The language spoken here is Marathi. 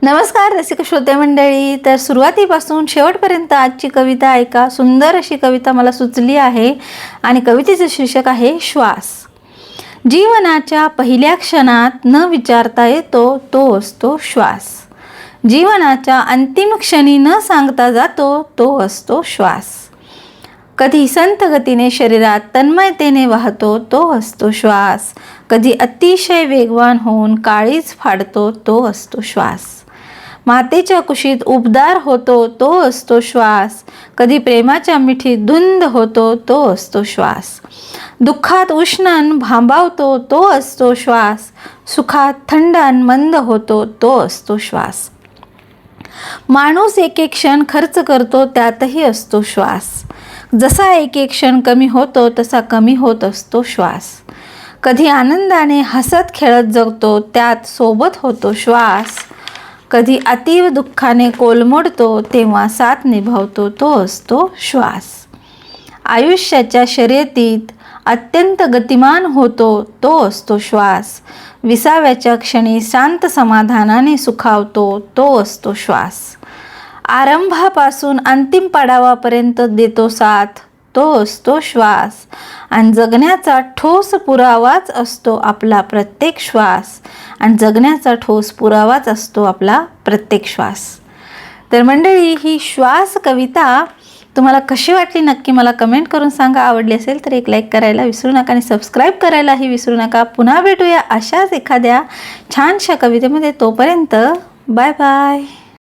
नमस्कार रसिक श्रोते मंडळी. तर सुरुवातीपासून शेवटपर्यंत आजची कविता ऐका. सुंदर अशी कविता मला सुचली आहे आणि कवितेचे शीर्षक आहे श्वास. जीवनाच्या पहिल्या क्षणात न विचारता येतो तो असतो श्वास. जीवनाच्या अंतिम क्षणी न सांगता जातो तो असतो श्वास. कधी संत गतीने शरीरात तन्मयतेने वाहतो तो असतो श्वास. कधी अतिशय वेगवान होऊन काळीज फाडतो तो असतो श्वास. मातेच्या कुशीत उबदार होतो तो असतो श्वास. कधी प्रेमाच्या मिठीत धुंद होतो तो असतो श्वास. दुःखात उष्ण भांबावतो तो असतो श्वास. सुखात थंड मंद होतो तो असतो श्वास. माणूस एक एक क्षण खर्च करतो त्यातही असतो श्वास. जसा एक एक क्षण कमी होतो तसा कमी होत असतो श्वास. कधी आनंदाने हसत खेळत जगतो त्यात सोबत होतो श्वास. कधी अतीव दुःखाने कोलमडतो तेव्हा साथ निभावतो तो असतो श्वास. आयुष्याच्या शर्यतीत अत्यंत गतिमान होतो तो असतो श्वास. विसाव्याच्या क्षणी शांत समाधानाने सुखावतो तो असतो श्वास. आरंभापासून अंतिम पडावापर्यंत देतो साथ तो असतो श्वास. आणि जगण्याचा ठोस पुरावाच असतो आपला प्रत्येक श्वास. आणि जगण्याचा ठोस पुरावाच असतो आपला प्रत्येक श्वास. तर मंडळी, ही श्वास कविता तुम्हाला कशी वाटली नक्की मला कमेंट करून सांगा. आवडली असेल तर एक लाईक करायला विसरू नका आणि सबस्क्राईब करायलाही विसरू नका. पुन्हा भेटूया अशाच एखाद्या छानशा कवितेमध्ये. तोपर्यंत बाय बाय.